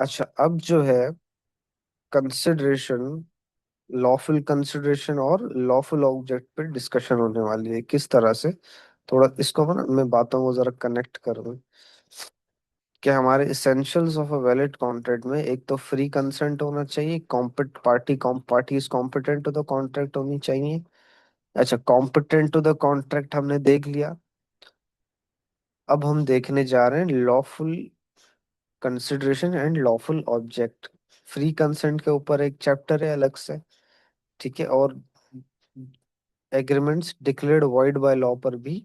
अच्छा, अब जो है कंसिडरेशन, लॉफुल कंसिडरेशन और लॉफुल ऑब्जेक्ट पे डिस्कशन होने वाली है। किस तरह से, थोड़ा इसको ना मैं बातों को जरा कनेक्ट कर दूं कि हमारे essentials of a valid contract में एक तो फ्री कंसेंट होना चाहिए, कॉम्पिट party is competent to the contract होनी चाहिए। अच्छा, कॉम्पिटेंट टू द कॉन्ट्रैक्ट हमने देख लिया। अब हम देखने जा रहे हैं lawful consideration and lawful object. Free consent के ऊपर एक चैप्टर है अलग से, ठीक है, और agreements declared void by law पर भी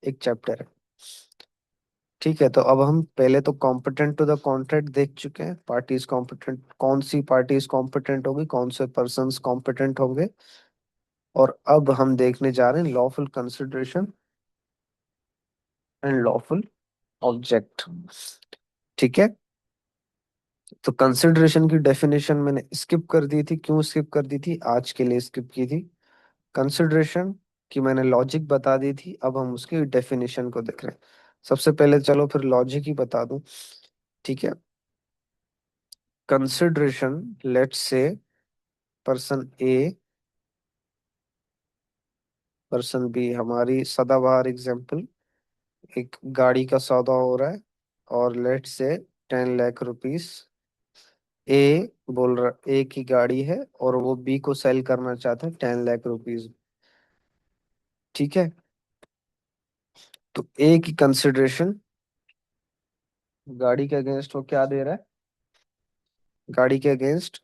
एक चैप्टर है। ठीक है, तो अब हम पहले तो कॉम्पिटेंट टू द कॉन्ट्रैक्ट देख चुके हैं। पार्टीज कॉम्पिटेंट, कौन सी पार्टीज कॉम्पिटेंट होगी, कौन से पर्सन्स कॉम्पिटेंट होंगे। और अब हम देखने जा रहे हैं lawful consideration and lawful object. ठीक है, तो कंसिडरेशन की डेफिनेशन मैंने स्किप कर दी थी। क्यों स्किप कर दी थी, आज के लिए स्किप की थी। कंसिडरेशन की मैंने लॉजिक बता दी थी, अब हम उसकी डेफिनेशन को देख रहे हैं। सबसे पहले चलो फिर लॉजिक ही बता दूं। ठीक है, consideration, let's say person A, person B, हमारी सदाबहार एग्जांपल, एक गाड़ी का सौदा हो रहा है और लेट्स से 10 लाख रुपीस। ए बोल रहा, ए की गाड़ी है और वो बी को सेल करना चाहता है 10 लाख रुपीस। ठीक है, तो ए की कंसिडरेशन, गाड़ी के अगेंस्ट वो क्या दे रहा है, गाड़ी के अगेंस्ट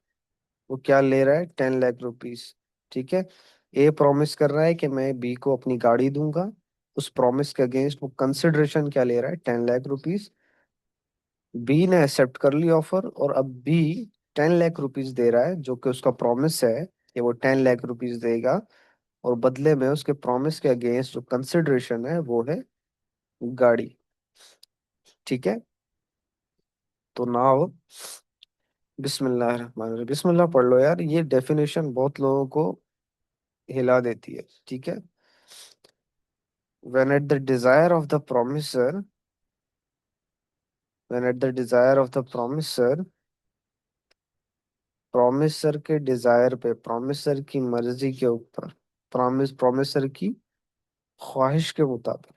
वो क्या ले रहा है, 10 लाख रुपीस। ठीक है, ए प्रॉमिस कर रहा है कि मैं बी को अपनी गाड़ी दूंगा। उस प्रॉमिस के अगेंस्ट वो कंसिडरेशन क्या ले रहा है, 10 लाख रुपीस। बी ने एक्सेप्ट कर ली ऑफर और अब बी 10 लाख रुपीस दे रहा है, जो कि उसका प्रॉमिस है कि वो 10 लाख रुपीस देगा। और बदले में उसके प्रॉमिस के अगेंस्ट जो कंसिडरेशन है वो है गाड़ी। ठीक है, तो नाउ बिस्मिल्लाह, बिस्मिल्लाह पढ़ लो यार, ये डेफिनेशन बहुत लोगों को हिला देती है। ठीक है, when at the desire of the promiser, when at the desire of the promiser, promisor के डिजायर पे, प्रोमिसर की मर्जी के ऊपर, प्रोमिसर की ख्वाहिश के मुताबिक।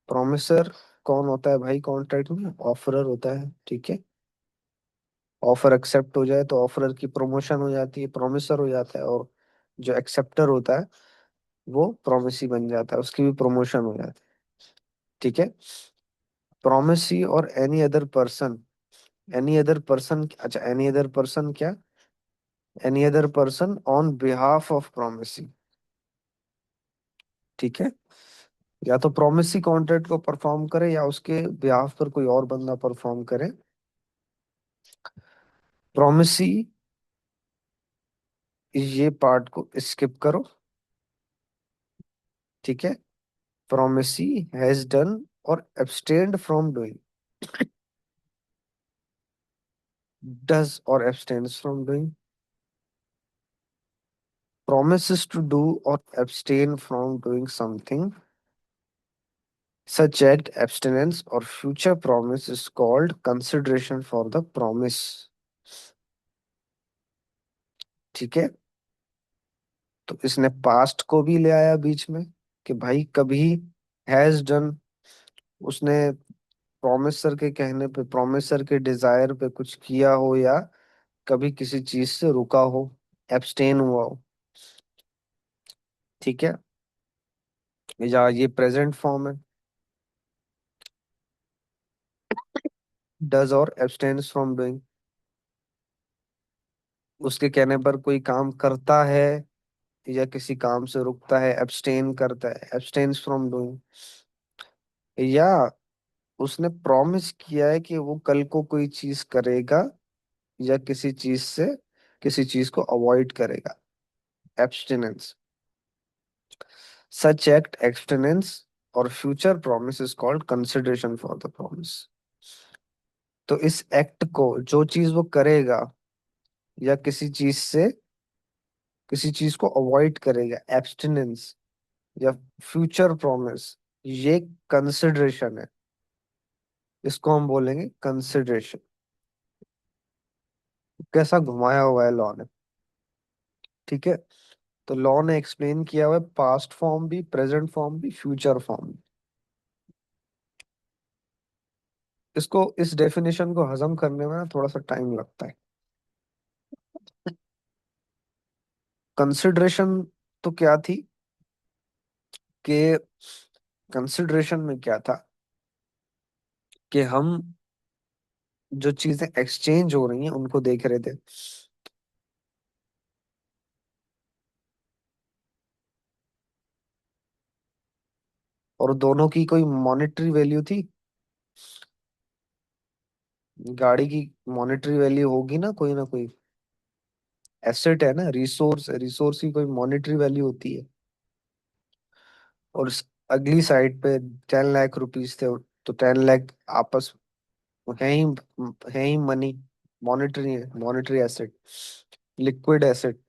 प्रोमिसर कौन होता है भाई कॉन्ट्रैक्ट में, ऑफरर होता है। ठीक है, ऑफर एक्सेप्ट हो जाए तो ऑफरर की प्रमोशन हो जाती है, प्रोमिसर हो जाता है। और जो एक्सेप्टर होता है वो प्रोमिसी बन जाता है, उसकी भी प्रमोशन हो जाती है। ठीक है, प्रोमिसी और any other person, any other person, अच्छा एनी अदर पर्सन क्या, any other person on behalf of promisee. ठीक है, या तो प्रोमिसी कॉन्ट्रैक्ट को परफॉर्म करे या उसके बिहाफ पर कोई और बंदा परफॉर्म करे। प्रोमिसी, ये पार्ट को स्किप करो। ठीक है, प्रोमिसी हैज डन और abstained फ्रॉम डूइंग, डज और abstains from doing, promises to do or abstain from doing something. Such act, abstinence or future promise is called consideration for the promise. ठीक है, तो इसने past को भी ले आया बीच में कि भाई कभी हैज डन, उसने प्रोमिसर के कहने पे, प्रोमिसर के डिजायर पे कुछ किया हो, या कभी किसी चीज से रुका हो, एब्सटेन हुआ हो। ठीक है, या ये प्रेजेंट फॉर्म है, डज और एब्सटेन्स फ्रॉम डूइंग। उसके कहने पर कोई काम करता है या किसी काम से रुकता है, एब्सटेन करता है, एब्सटेन्स फ्रॉम डूइंग। या उसने प्रॉमिस किया है कि वो कल को कोई चीज करेगा या किसी चीज से, किसी चीज को अवॉइड करेगा, एब्सटिनेंस। सच एक्ट, एब्सटिनेंस और future promise is called consideration for the promise. तो इस एक्ट को, जो चीज वो करेगा या किसी चीज से, किसी चीज को अवॉइड करेगा, एब्सटिनेंस या फ्यूचर प्रॉमिस, ये कंसिडरेशन है। इसको हम बोलेंगे कंसिडरेशन। कैसा घुमाया हुआ है लॉ ने। ठीक है, तो लॉ ने एक्सप्लेन किया हुआ है पास्ट फॉर्म भी, प्रेजेंट फॉर्म भी, फ्यूचर फॉर्म भी। इसको, इस डेफिनेशन को हजम करने में ना थोड़ा सा टाइम लगता है। कंसिडरेशन तो क्या थी कि कंसिडरेशन में क्या था कि हम जो चीजें एक्सचेंज हो रही हैं उनको देख रहे थे। और दोनों की कोई मॉनेटरी वैल्यू थी। गाड़ी की मॉनेटरी वैल्यू होगी ना, कोई ना कोई एसेट है ना, रिसोर्स, रिसोर्स की कोई मॉनेटरी वैल्यू होती है। और अगली साइड पे 10 लाख रुपीज थे, तो 10 लाख आपस है ही मनी, मॉनेटरी है, monetary asset, liquid asset.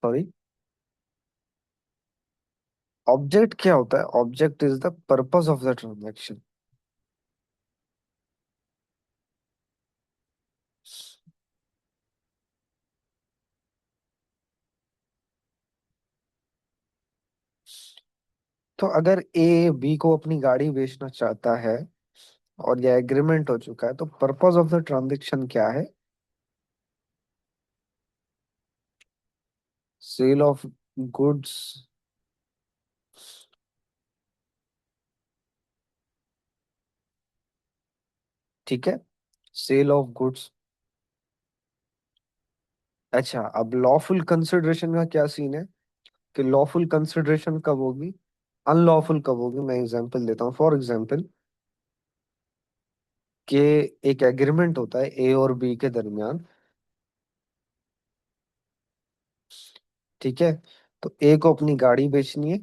Sorry. Object क्या होता है? Object is the purpose of the transaction. तो अगर ए बी को अपनी गाड़ी बेचना चाहता है और यह एग्रीमेंट हो चुका है, तो पर्पस ऑफ द ट्रांजैक्शन क्या है? Sale of goods. ठीक है, सेल ऑफ गुड्स। अच्छा, अब लॉफुल कंसिडरेशन का क्या सीन है कि लॉफुल कंसिडरेशन कब होगी, अनलॉफुल कब होगी? मैं एग्जांपल देता हूँ। फॉर एग्जांपल कि एक एग्रीमेंट होता है ए और बी के दरमियान। ठीक है, तो ए को अपनी गाड़ी बेचनी है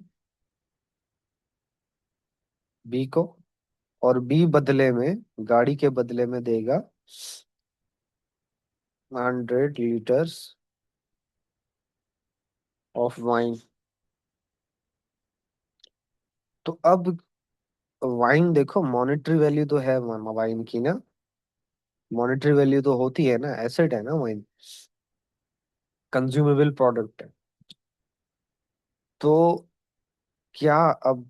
बी को, और बी बदले में, गाड़ी के बदले में देगा 100 लीटर्स ऑफ वाइन। तो अब वाइन देखो, मॉनेटरी वैल्यू तो है वाइन की ना, मॉनेटरी वैल्यू तो होती है ना, एसेट है ना वाइन, कंज्यूमेबल प्रोडक्ट है। तो क्या अब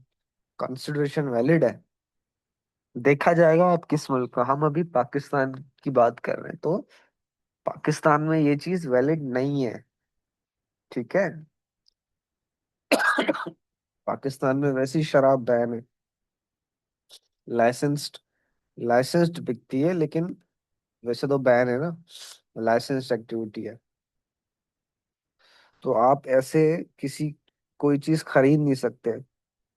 कंसिडरेशन वैलिड है? देखा जाएगा आप किस मुल्क का, हम अभी पाकिस्तान की बात कर रहे हैं, तो पाकिस्तान में ये चीज वैलिड नहीं है। ठीक है। पाकिस्तान में वैसी शराब बैन है, लाइसेंस्ड, लाइसेंस्ड बिकती है, लेकिन वैसे तो बैन है ना, लाइसेंस्ड एक्टिविटी है। तो आप ऐसे किसी, कोई चीज खरीद नहीं सकते।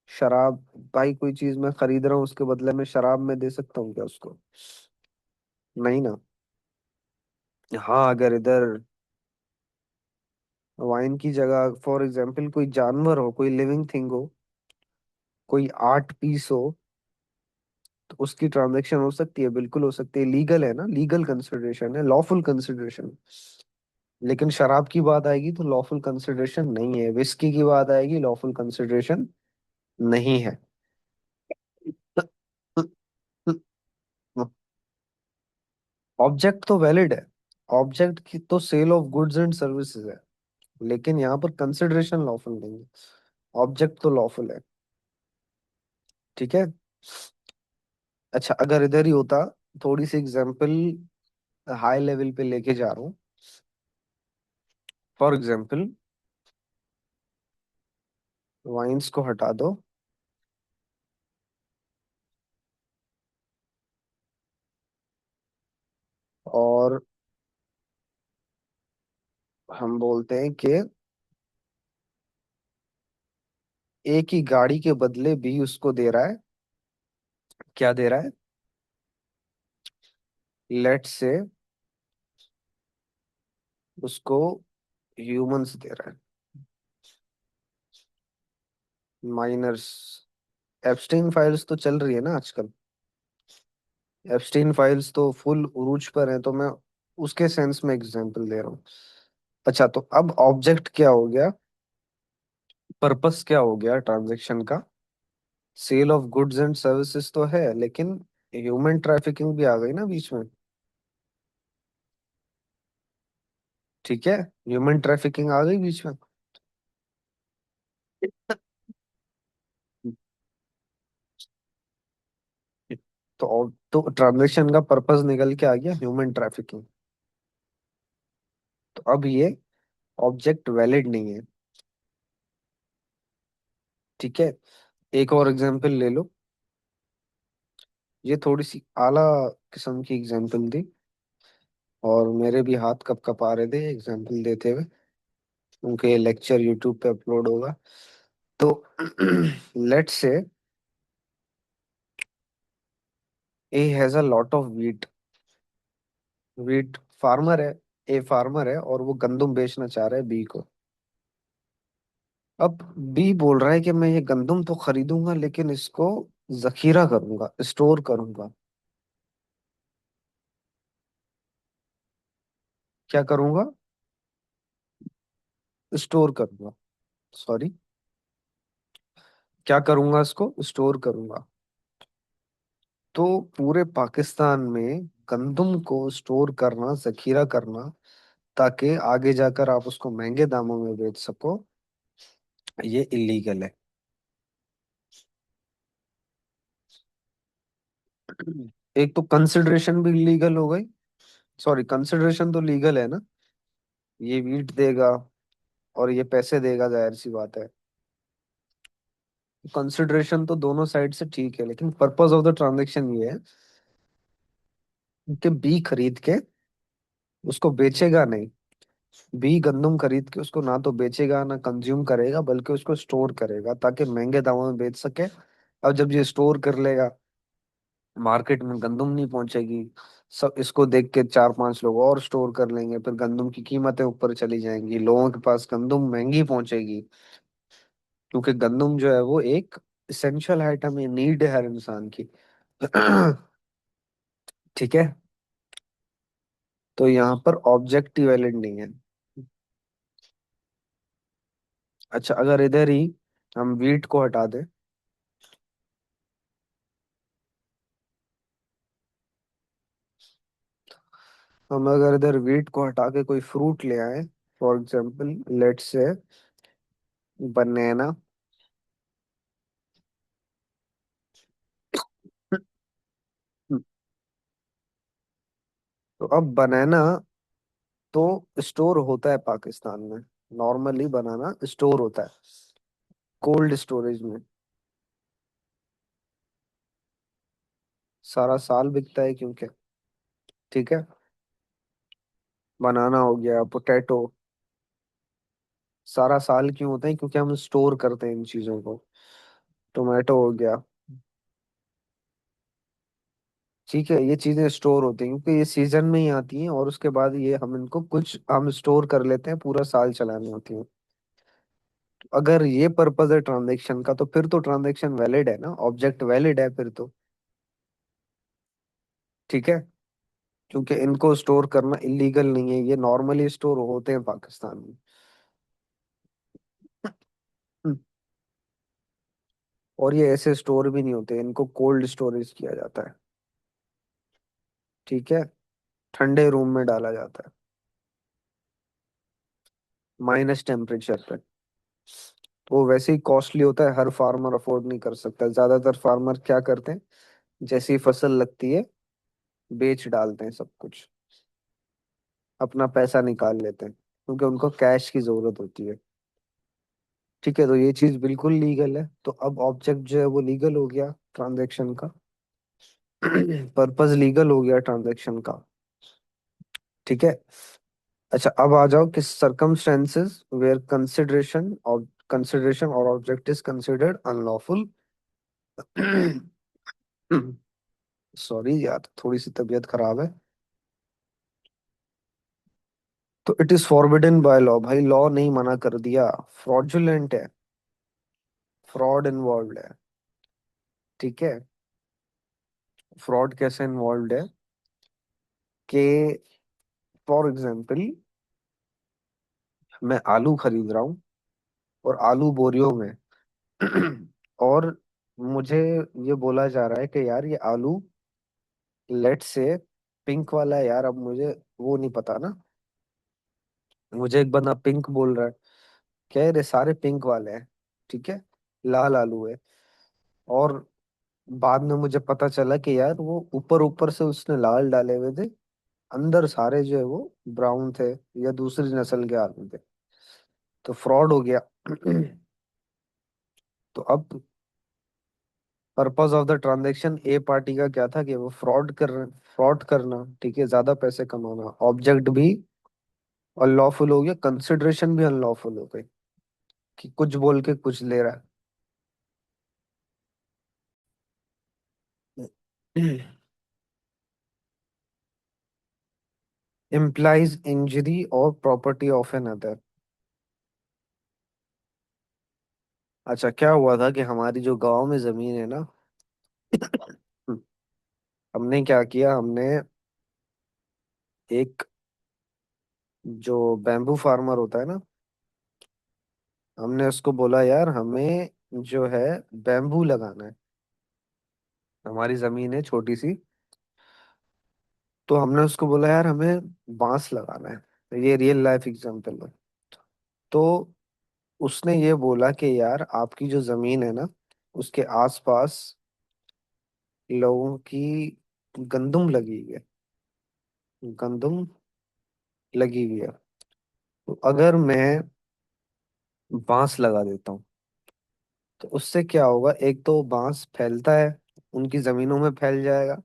शराब, भाई कोई चीज मैं खरीद रहा हूँ उसके बदले में शराब में दे सकता हूँ क्या उसको? नहीं ना। हाँ, अगर इधर वाइन की जगह फॉर एग्जांपल कोई जानवर हो, कोई लिविंग थिंग हो, कोई आर्ट पीस हो, तो उसकी ट्रांजैक्शन हो सकती है, बिल्कुल हो सकती है, लीगल है ना, लीगल कंसिडरेशन है, लॉफुल कंसिडरेशन। लेकिन शराब की बात आएगी तो लॉफुल कंसिडरेशन नहीं है, विस्की की बात आएगी लॉफुल कंसिडरेशन नहीं है। ऑब्जेक्ट तो वैलिड है, ऑब्जेक्ट की तो sale of goods and services है, लेकिन यहाँ पर कंसिडरेशन लॉफुल नहीं है, ऑब्जेक्ट तो लॉफुल है। ठीक है। अच्छा, अगर इधर ही होता, थोड़ी सी एग्जांपल हाई लेवल पे लेके जा रहा हूँ। फॉर एग्जांपल वाइन्स को हटा दो, और हम बोलते हैं कि एक ही गाड़ी के बदले भी उसको दे रहा है, क्या दे रहा है? लेट से उसको ह्यूमंस दे रहा है, माइनर्स। एप्स्टीन फाइल्स तो चल रही है ना आजकल, एप्स्टीन फाइल्स तो फुल उरूज पर है, तो मैं उसके सेंस में एग्जांपल दे रहा हूँ। अच्छा, तो अब ऑब्जेक्ट क्या हो गया, पर्पस क्या हो गया ट्रांजैक्शन का? Sale of goods and services तो है, लेकिन ह्यूमन ट्रैफिकिंग भी आ गई ना बीच में। ठीक है, ह्यूमन ट्रैफिकिंग आ गई बीच में। तो ट्रांजेक्शन का पर्पस निकल के आ गया ह्यूमन ट्रैफिकिंग। तो अब ये ऑब्जेक्ट वैलिड नहीं है। ठीक है, एक और एग्जांपल ले लो। ये थोड़ी सी आला किस्म की एग्जांपल दी, और मेरे भी हाथ कब कब आ रहे थे एग्जांपल देते हुए, क्योंकि ये लेक्चर यूट्यूब पे अपलोड होगा। तो let's say A has a lot of wheat. Wheat farmer है, ए फार्मर है और वो गंदुम बेचना चाह रहा है बी को। अब बी बोल रहा है कि मैं ये गंदुम तो खरीदूंगा, लेकिन इसको जखीरा करूंगा, स्टोर करूंगा। क्या करूंगा? स्टोर करूंगा। सॉरी, क्या करूंगा? इसको स्टोर करूंगा। तो पूरे पाकिस्तान में गंदुम को स्टोर करना, जखीरा करना, ताकि आगे जाकर आप उसको महंगे दामों में बेच सको, ये इलीगल है। एक तो कंसिडरेशन भी लीगल हो गई। सॉरी, कंसिडरेशन तो लीगल है ना, ये वीट देगा और ये पैसे देगा, जाहिर सी बात है। कंसिडरेशन तो दोनों साइड से ठीक है, लेकिन पर्पस ऑफ द ट्रांजेक्शन ये है कि बी खरीद के उसको बेचेगा नहीं। बी गंदम खरीद के उसको ना तो बेचेगा ना कंज्यूम करेगा, बल्कि उसको स्टोर करेगा ताकि महंगे दामों में बेच सके। अब जब ये स्टोर कर लेगा, मार्केट में गंदम नहीं पहुंचेगी। सब इसको देख के चार पांच लोग और स्टोर कर लेंगे, फिर गंदम की कीमतें ऊपर चली जाएंगी, लोगों के पास गंदम महंगी पहुंचेगी। क्योंकि गंदम जो है वो एक इसेंशियल आइटम है, नीड है हर इंसान की। ठीक है, तो यहाँ पर ऑब्जेक्ट वैलिड नहीं है। अच्छा, अगर इधर ही हम वीट को हटा दें, हम अगर इधर वीट को हटा के कोई फ्रूट ले आए, फॉर एग्जाम्पल लेट्स से बनाना। तो अब बनाना तो स्टोर होता है पाकिस्तान में, नॉर्मली बनाना स्टोर होता है कोल्ड स्टोरेज में, सारा साल बिकता है क्योंकि। ठीक है, बनाना हो गया, पोटैटो, सारा साल क्यों होता है? क्योंकि हम स्टोर करते हैं इन चीजों को। टोमेटो हो गया। ठीक है, ये चीजें स्टोर होती हैं क्योंकि ये सीजन में ही आती हैं, और उसके बाद ये हम इनको कुछ हम स्टोर कर लेते हैं, पूरा साल चलानी होती है। अगर ये पर्पज है ट्रांजेक्शन का, तो फिर तो ट्रांजेक्शन वैलिड है ना, ऑब्जेक्ट वैलिड है फिर तो। ठीक है, क्योंकि इनको स्टोर करना इलीगल नहीं है, ये नॉर्मली स्टोर होते हैं पाकिस्तान में। हम्म, और ये ऐसे स्टोर भी नहीं होते, इनको कोल्ड स्टोरेज किया जाता है। ठीक है, ठंडे रूम में डाला जाता है, माइनस टेम्परेचर पे। तो वो वैसे ही कॉस्टली होता है, हर फार्मर अफोर्ड नहीं कर सकता। ज्यादातर फार्मर क्या करते हैं, जैसी फसल लगती है बेच डालते हैं सब कुछ, अपना पैसा निकाल लेते हैं, क्योंकि उनको कैश की जरूरत होती है। ठीक है, तो ये चीज बिल्कुल लीगल है। तो अब ऑब्जेक्ट जो है वो लीगल हो गया ट्रांजैक्शन का, पर्पस लीगल हो गया ट्रांजैक्शन का। ठीक है, अच्छा अब आ जाओ कि सर्कमस्टेंसेस वेयर कंसिडरेशन और object is considered unlawful. Sorry यार, थोड़ी सी तबीयत खराब है। तो it is forbidden by law, भाई लॉ नहीं मना कर दिया, फ्रॉडुलेंट है, फ्रॉड इन्वॉल्व है। ठीक है, फ्रॉड कैसे इन्वॉल्व है कि फॉर एग्जाम्पल मैं आलू खरीद रहा हूँ, और आलू बोरियों में, और मुझे ये बोला जा रहा है कि यार ये आलू लेट से पिंक वाला है यार, अब मुझे वो नहीं पता ना। मुझे एक बंदा पिंक बोल रहा है, कह रहे सारे पिंक वाले हैं, ठीक है, लाल आलू है। और बाद में मुझे पता चला कि यार वो ऊपर ऊपर से उसने लाल डाले हुए थे, अंदर सारे जो है वो ब्राउन थे, या दूसरी नस्ल के आलू थे। तो फ्रॉड हो गया। तो अब purpose of the transaction, A party का क्या था कि वो फ्रॉड करना, ठीक है, ज्यादा पैसे कमाना, ऑब्जेक्ट भी अनलॉफुल हो गया, कंसिडरेशन भी अनलॉफुल हो गई, कि कुछ बोल के कुछ ले रहा है। implies injury और प्रॉपर्टी ऑफ एन अदर। अच्छा, क्या हुआ था कि हमारी जो गांव में जमीन है ना, हमने क्या किया, हमने एक, जो बैम्बू फार्मर होता है ना, हमने उसको बोला यार हमें जो है बैम्बू लगाना है, हमारी जमीन है छोटी सी। तो हमने उसको बोला यार हमें बांस लगाना है, तो ये रियल लाइफ एग्जांपल है। तो उसने ये बोला कि यार आपकी जो जमीन है ना, उसके आसपास लोगों की गंदुम लगी हुई है, गंदुम लगी हुई है। तो अगर मैं बांस लगा देता हूँ, तो उससे क्या होगा, एक तो बांस फैलता है, उनकी जमीनों में फैल जाएगा,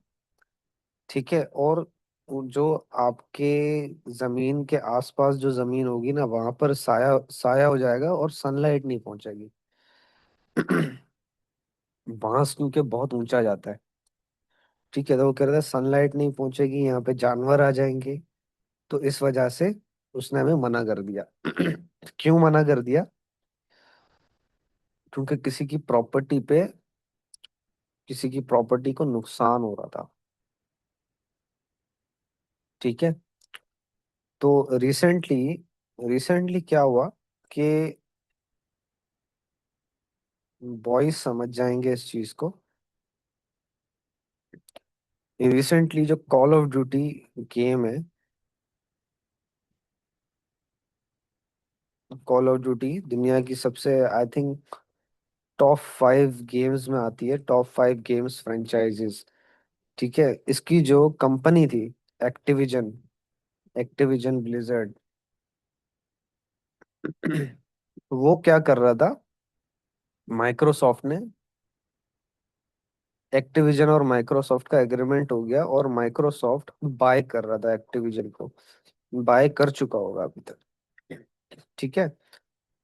ठीक है। और वो जो आपके जमीन के आसपास जो जमीन होगी ना, वहां पर साया साया हो जाएगा और सनलाइट नहीं पहुंचेगी। बांस क्योंकि बहुत ऊंचा जाता है, ठीक है, तो वो कह रहा था सनलाइट नहीं पहुंचेगी, यहाँ पे जानवर आ जाएंगे। तो इस वजह से उसने हमें मना कर दिया। क्यों मना कर दिया? क्योंकि किसी की प्रॉपर्टी को नुकसान हो रहा था, ठीक है। तो रिसेंटली क्या हुआ कि बॉयज समझ जाएंगे इस चीज को। रिसेंटली जो कॉल ऑफ ड्यूटी गेम है, कॉल ऑफ ड्यूटी दुनिया की सबसे, आई थिंक, टॉप 5 गेम्स में आती है, टॉप 5 गेम्स फ्रेंचाइजेस, ठीक है। इसकी जो कंपनी थी, एक्टिविजन, एक्टिविजन ब्लिजर्ड, वो क्या कर रहा था, माइक्रोसॉफ्ट ने, एक्टिविजन और माइक्रोसॉफ्ट का एग्रीमेंट हो गया, और माइक्रोसॉफ्ट बाय कर रहा था एक्टिविजन को, बाय कर चुका होगा अभी तक, ठीक है।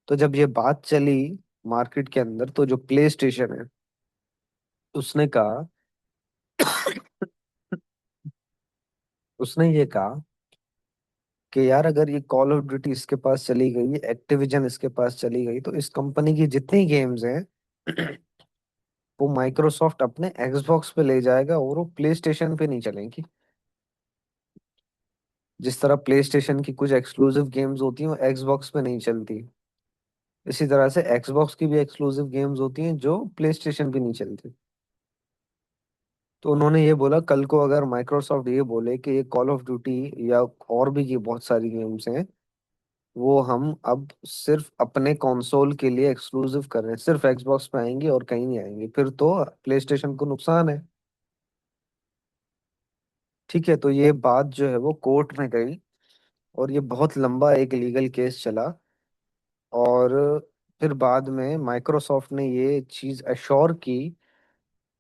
तो जब ये बात चली मार्केट के अंदर, तो जो प्ले स्टेशन है, उसने कहा, उसने ये कहा कि यार अगर ये कॉल ऑफ ड्यूटी इसके पास चली गई, एक्टिविजन इसके पास चली गई, तो इस कंपनी की जितनी गेम्स हैं, वो माइक्रोसॉफ्ट अपने एक्सबॉक्स पे ले जाएगा, और वो प्ले स्टेशन पे नहीं चलेंगी। जिस तरह प्ले स्टेशन की कुछ एक्सक्लूसिव गेम्स होती हैं वो एक्सबॉक्स पे नहीं चलती, इसी तरह से एक्सबॉक्स की भी एक्सक्लूसिव गेम्स होती हैं जो प्ले स्टेशन पे नहीं चलती। तो उन्होंने ये बोला, कल को अगर माइक्रोसॉफ्ट ये बोले कि ये कॉल ऑफ ड्यूटी या और भी की बहुत सारी गेम्स हैं, वो हम अब सिर्फ अपने कंसोल के लिए एक्सक्लूसिव कर रहे हैं, सिर्फ एक्सबॉक्स पे आएंगी और कहीं नहीं आएंगी, फिर तो प्ले स्टेशन को नुकसान है, ठीक है। तो ये बात जो है वो कोर्ट में गई, और ये बहुत लंबा एक लीगल केस चला। और फिर बाद में माइक्रोसॉफ्ट ने ये चीज अश्योर की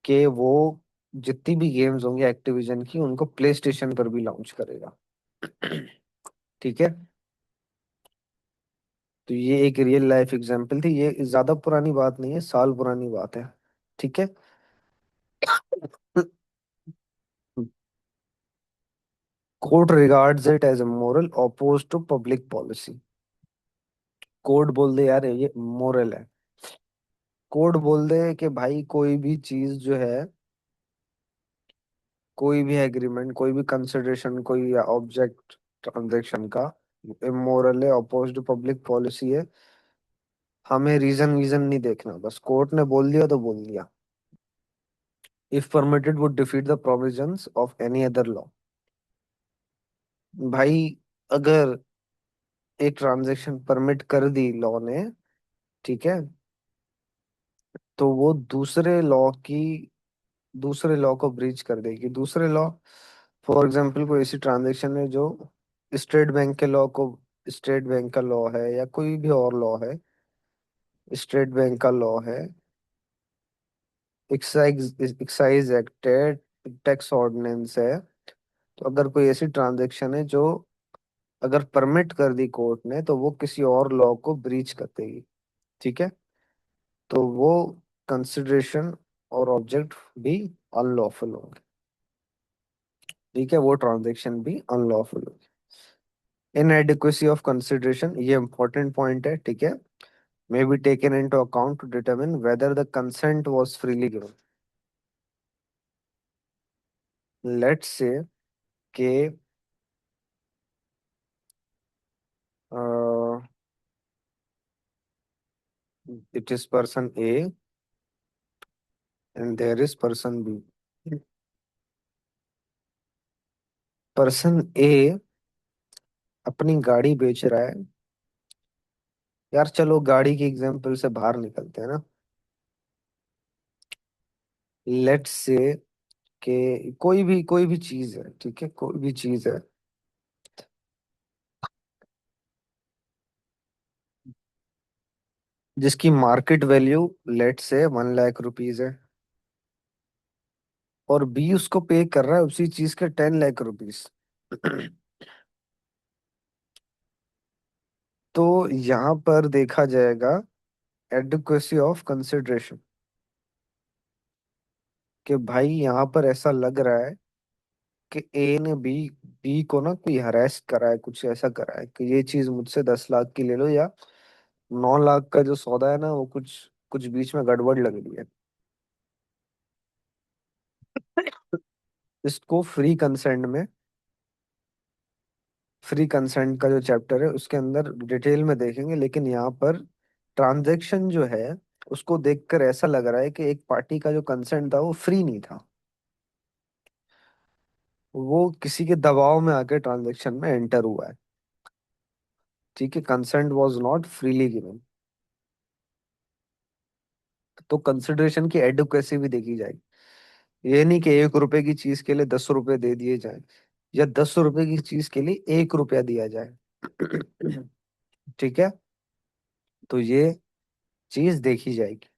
कि वो जितनी भी गेम्स होंगी एक्टिविजन की, उनको प्ले स्टेशन पर भी लॉन्च करेगा। ठीक है। तो ये एक रियल लाइफ एग्जांपल थी, ये ज्यादा पुरानी बात नहीं है, साल पुरानी बात है, ठीक है। Court regards it as moral oppose to public policy. Court बोल दे यार ये मोरल है, कोर्ट बोल दे कि भाई कोई भी चीज जो है, कोई भी एग्रीमेंट, कोई भी कंसिडरेशन, कोई ऑब्जेक्ट ट्रांजेक्शन का इमोरल है, अपोज टू पब्लिक पॉलिसी है, हमें रीजन वीजन नहीं देखना, बस कोर्ट ने बोल दिया तो बोल दिया। If permitted would defeat the provisions of any other law. भाई अगर एक ट्रांजैक्शन परमिट कर दी लॉ ने, ठीक है, तो वो दूसरे लॉ को ब्रीच कर देगी। दूसरे लॉ, फॉर एग्जांपल कोई ऐसी ट्रांजैक्शन है जो स्टेट बैंक के लॉ को, स्टेट बैंक का लॉ है या कोई भी और लॉ है, स्टेट बैंक का लॉ है, एक्साइज एक्ट है, टैक्स ऑर्डिनेंस है। तो अगर कोई ऐसी ट्रांजैक्शन है जो अगर परमिट कर दी कोर्ट ने, तो वो किसी और लॉ को ब्रीच कर देगी, ठीक है, तो वो कंसिडरेशन और ऑब्जेक्ट भी अनलॉफुल होंगे, ठीक है, वो ट्रांजैक्शन भी अनलॉफुल होगी। इनएडिक्वेसी ऑफ कंसिडरेशन, ये इंपॉर्टेंट पॉइंट है, ठीक है, may be taken into account to determine whether the consent was freely given. Let's say कि uh, it is person A and there is person B. Person A अपनी गाड़ी बेच रहा है। यार चलो गाड़ी की एग्जांपल से बाहर निकलते हैं ना। लेट्स से कि कोई भी चीज है, ठीक है, कोई भी चीज है जिसकी market value let's say 1 lakh rupees है, और बी उसको पे कर रहा है उसी चीज के 10 लाख रुपीज। तो यहाँ पर देखा जाएगा एडिक्वेसी ऑफ कंसिडरेशन, कि भाई यहाँ पर ऐसा लग रहा है कि ए ने बी को ना कोई हरास करा है, कुछ ऐसा करा है कि ये चीज मुझसे 10 लाख की ले लो, या 9 लाख का जो सौदा है ना, वो कुछ कुछ बीच में गड़बड़ लग रही है। इसको फ्री कंसेंट का जो चैप्टर है उसके अंदर डिटेल में देखेंगे, लेकिन यहाँ पर ट्रांजैक्शन जो है उसको देखकर ऐसा लग रहा है कि एक पार्टी का जो कंसेंट था वो फ्री नहीं था, वो किसी के दबाव में आके ट्रांजैक्शन में एंटर हुआ है, ठीक है, consent was not freely given. तो कंसिडरेशन की एडुकेसी भी देखी जाएगी। ये नहीं कि 1 रुपए की चीज के लिए 10 रुपए दे दिए जाए, या 10 रुपए की चीज के लिए 1 रुपया दिया जाए। ठीक है, तो ये चीज देखी जाएगी।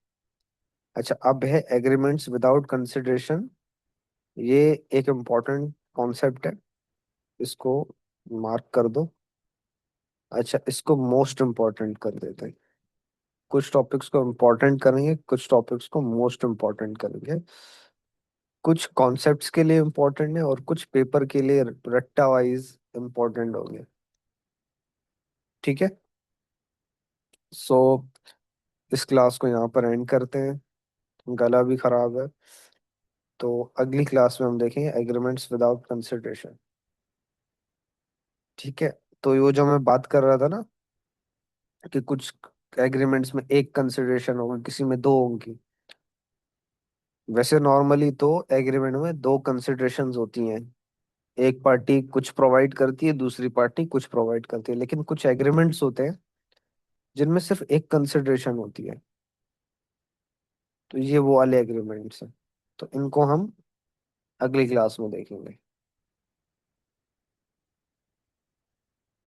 अच्छा, अब है एग्रीमेंट्स विदाउट कंसिडरेशन। ये एक इम्पोर्टेंट कॉन्सेप्ट है, इसको मार्क कर दो। अच्छा, इसको मोस्ट इम्पोर्टेंट कर देते हैं। कुछ टॉपिक्स को इम्पोर्टेंट करेंगे, कुछ टॉपिक्स को मोस्ट इम्पोर्टेंट करेंगे। कुछ कॉन्सेप्ट्स के लिए इम्पोर्टेंट है और कुछ पेपर के लिए रट्टा वाइज इम्पोर्टेंट होंगे, ठीक है। सो इस क्लास को यहाँ पर एंड करते हैं, गला भी खराब है। तो अगली क्लास में हम देखेंगे एग्रीमेंट्स विदाउट कंसिडरेशन, ठीक है। तो ये जो मैं बात कर रहा था ना, कि कुछ एग्रीमेंट्स में एक कंसिडरेशन होगा, किसी में दो होंगी। वैसे नॉर्मली तो एग्रीमेंट में दो कंसिडरेशंस होती हैं, एक पार्टी कुछ प्रोवाइड करती है, दूसरी पार्टी कुछ प्रोवाइड करती है, लेकिन कुछ एग्रीमेंट्स होते हैं जिनमें सिर्फ एक कंसिडरेशन होती है। तो ये वो वाले एग्रीमेंट्स हैं, तो इनको हम अगली क्लास में देखेंगे।